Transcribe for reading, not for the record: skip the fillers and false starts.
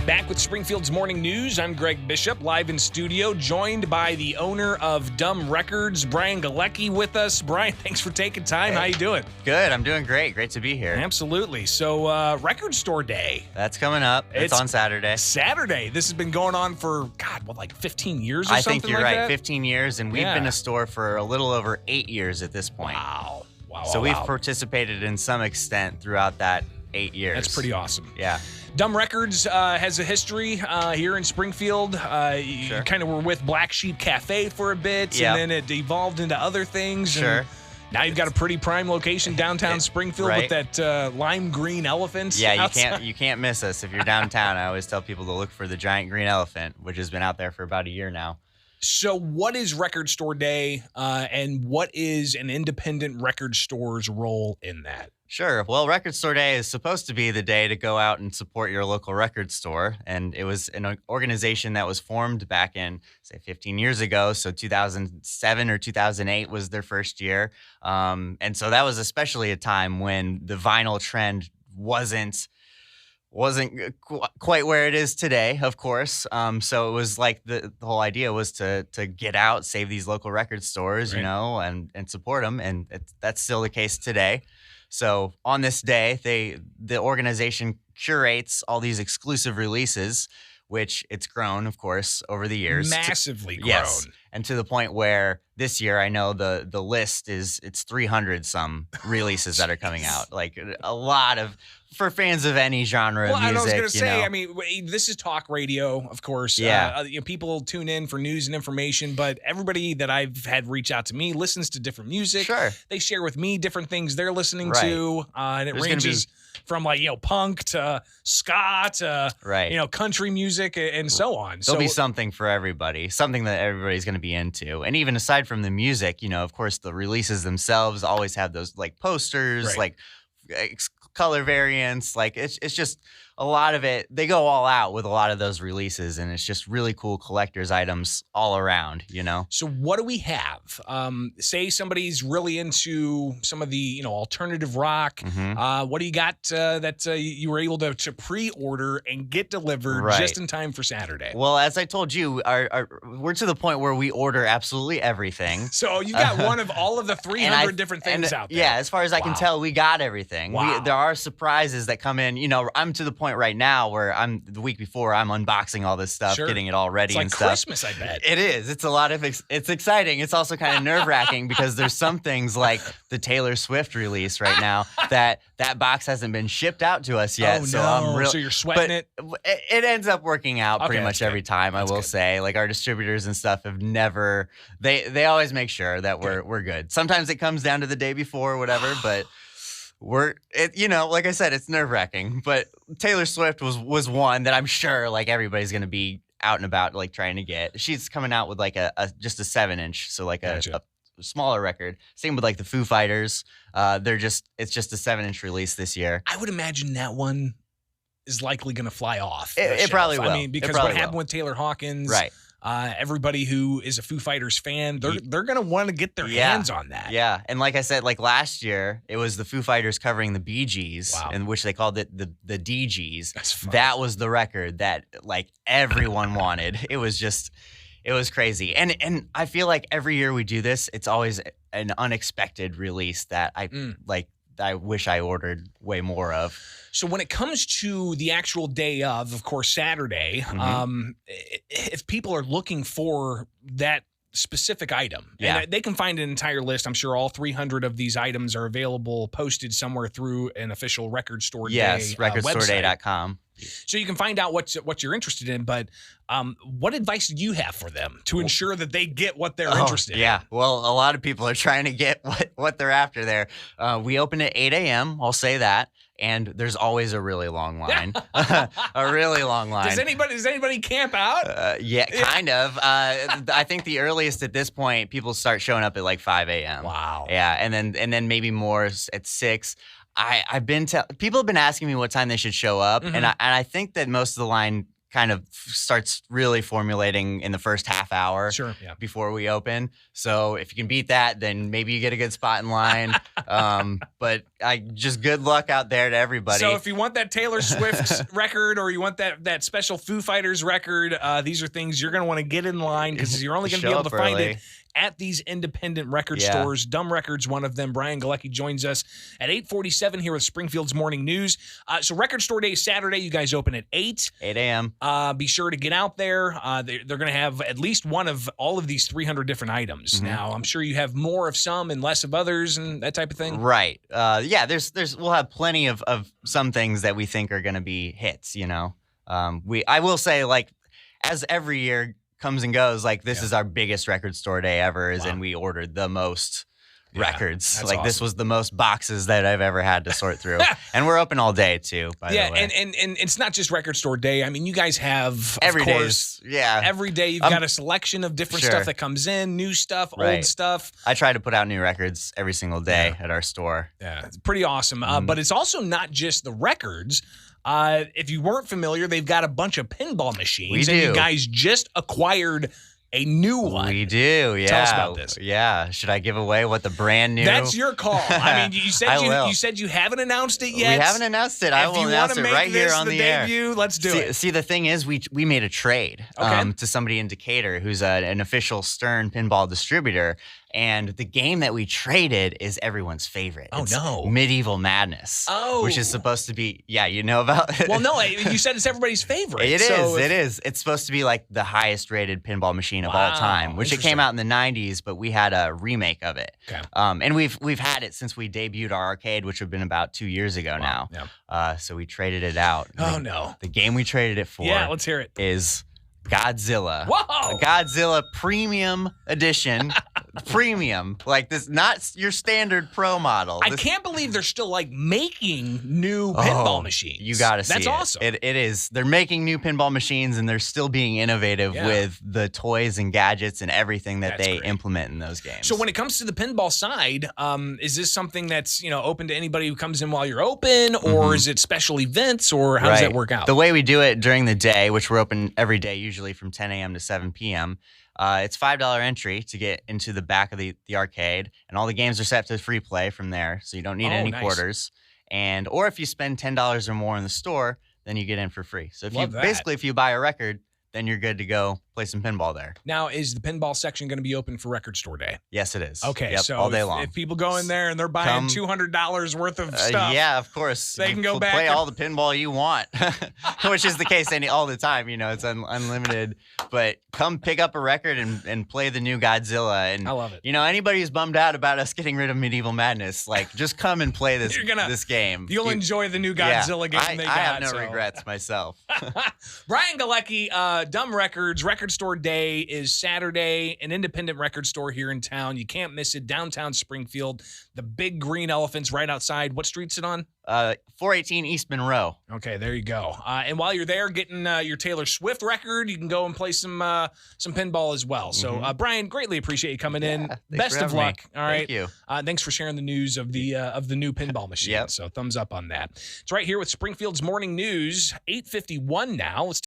Back with Springfield's Morning News, I'm Greg Bishop, live in studio, joined by the owner of Dumb Records, Brian Galecki, with us. Brian, thanks for taking time. Hey. How you doing? Good. I'm doing great. Great to be here. Absolutely. So, Record Store Day. That's coming up. It's on Saturday. Saturday. This has been going on for, like 15 years or something like that? I think you're right. 15 years, and we've been a store for a little over 8 years at this point. Wow. So we've participated in some extent throughout that 8 years. That's pretty awesome. Yeah. Dumb Records has a history here in Springfield. You kind of were with Black Sheep Cafe for a bit, and then it evolved into other things. Sure. And now you've got a pretty prime location downtown Springfield with that lime green elephant. Yeah, you can't miss us if you're downtown. I always tell people to look for the giant green elephant, which has been out there for about a year now. So what is Record Store Day, and what is an independent record store's role in that? Sure. Well, Record Store Day is supposed to be the day to go out and support your local record store. And it was an organization that was formed back in, say, 15 years ago. So 2007 or 2008 was their first year. And so that was especially a time when the vinyl trend wasn't quite where it is today, of course. So it was like the whole idea was to get out, save these local record stores, you know, and support them. And that's still the case today. So on this day, the organization curates all these exclusive releases, which it's grown, of course, over the years. Massively grown. Yes, and to the point where this year, I know the list it's 300 some releases that are coming out. Like a lot of, for fans of any genre of music. Well, I was going to say, I mean, this is talk radio, of course. Yeah. People tune in for news and information, but everybody that I've had reach out to me listens to different music. Sure. They share with me different things they're listening to, and it ranges from punk to ska to country music and so on. There'll be something for everybody, something that everybody's going to be into. And even aside from the music, of course, the releases themselves always have those posters, color variants. It's just a lot of it. They go all out with a lot of those releases, and it's just really cool collector's items all around, So what do we have? Say somebody's really into some of the, alternative rock. Mm-hmm. What do you got that you were able to pre-order and get delivered just in time for Saturday? Well, as I told you, we're to the point where we order absolutely everything. So you got one of all of the 300 different things out there. Yeah, as far as I can tell, we got everything. Wow. There are surprises that come in. I'm to the point right now where the week before I'm unboxing all this stuff, getting it all ready and stuff. It's like Christmas, I bet. It is. It's a lot of it's exciting. It's also kind of nerve-wracking because there's some things like the Taylor Swift release right now that box hasn't been shipped out to us yet. Oh, so no. So you're sweating it? It ends up working out pretty much every time, I will say. Like our distributors and stuff have never they always make sure that we're good. Sometimes it comes down to the day before or whatever, but like I said, it's nerve-wracking, but Taylor Swift was one that I'm sure everybody's going to be out and about trying to get. She's coming out with just a 7-inch, so a smaller record. Same with the Foo Fighters. It's just a 7-inch release this year. I would imagine that one is likely going to fly off. It probably will. I mean, because what happened with Taylor Hawkins, right? Everybody who is a Foo Fighters fan, they're going to want to get their hands on that. Yeah, and like I said, last year, it was the Foo Fighters covering the Bee Gees, in which they called it the DGs. That's funny. That was the record that everyone wanted. It was crazy. And I feel like every year we do this, it's always an unexpected release that I wish I ordered way more of. So when it comes to the actual day of course, Saturday, if people are looking for that specific item, and they can find an entire list. I'm sure all 300 of these items are available, posted somewhere through an official Record Store Day recordstoreday.com. So you can find out what you're interested in, but what advice do you have for them to ensure that they get what they're interested in? Yeah, well, a lot of people are trying to get what they're after there. We open at 8 a.m., I'll say that, and there's always a really long line. A really long line. Does anybody camp out? Yeah, kind of. I think the earliest at this point, people start showing up at 5 a.m. Wow. Yeah, and then maybe more at 6. People have been asking me what time they should show up, and I think that most of the line kind of starts really formulating in the first half hour before we open. So if you can beat that, then maybe you get a good spot in line. But just good luck out there to everybody. So if you want that Taylor Swift record, or you want that special Foo Fighters record, these are things you're going to want to get in line, because you're only going to be able to find it at these independent record stores. Dumb Records, one of them. Brian Galecki joins us at 8:47 here with Springfield's Morning News. So Record Store Day is Saturday. You guys open at 8 a.m. Be sure to get out there. They're going to have at least one of all of these 300 different items. Now, I'm sure you have more of some and less of others and that type of thing. Right. We'll have plenty of some things that we think are going to be hits, I will say, like, as every year comes and goes, like, this is our biggest record store day ever, and we ordered the most records. Like, awesome. This was the most boxes that I've ever had to sort through. And we're open all day too, by the way. And it's not just record store day. I mean, you guys have every day. Every day you've got a selection of different stuff that comes in, new stuff, old stuff. I try to put out new records every single day at our store. Yeah, it's pretty awesome. But it's also not just the records. If you weren't familiar, they've got a bunch of pinball machines. We do. And you guys just acquired a new one. We do, yeah. Tell us about this. Yeah. Should I give away what the brand new? That's your call. I mean, you said you haven't announced it yet. We haven't announced it. I will announce it right here on the air. Debut, let's do it. See, the thing is, we made a trade to somebody in Decatur who's an official Stern pinball distributor. And the game that we traded is everyone's favorite. It's Medieval Madness. Which is supposed to be, you know about it? Well, no, you said it's everybody's favorite. It is. It's supposed to be like the highest rated pinball machine of all time, which it came out in the 90s, but we had a remake of it. Okay. And we've had it since we debuted our arcade, which would have been about 2 years ago now. Yeah. So we traded it out. The game we traded it for let's hear it. Is Godzilla. Whoa! A Godzilla Premium Edition. Premium, like this, not your standard pro model. I can't believe they're still like making new pinball machines. You gotta see That's awesome. It is. They're making new pinball machines, and they're still being innovative with the toys and gadgets and everything that they implement in those games. So when it comes to the pinball side, is this something that's open to anybody who comes in while you're open, or is it special events, or how does that work out? The way we do it during the day, which we're open every day, usually from 10 a.m. to 7 p.m. It's $5 entry to get into the back of the arcade, and all the games are set to free play from there, so you don't need any quarters. Or if you spend $10 or more in the store, then you get in for free. So if you buy a record, then you're good to go play some pinball there. Now, is the pinball section going to be open for Record Store Day? Yes, it is. Okay, so all day long. If people go in there and they're buying $200 worth of stuff, yeah, of course, they can go back play all the pinball you want, which is the case all the time. It's unlimited. But come pick up a record and play the new Godzilla. And I love it. Anybody who's bummed out about us getting rid of Medieval Madness, like, just come and play this game. You'll enjoy the new Godzilla game. I have no regrets myself. Brian Galecki, Dumb Records, Record Store Day is Saturday, an independent record store here in town. You can't miss it. Downtown Springfield, the big green elephants right outside. What street's it on? 418 East Monroe. Okay, there you go. And while you're there getting your Taylor Swift record, you can go and play some pinball as well. So, Brian, greatly appreciate you coming in. Best of luck. All right. Thank you. Thanks for sharing the news of the new pinball machine. So thumbs up on that. It's right here with Springfield's Morning News, 8:51 now. Let's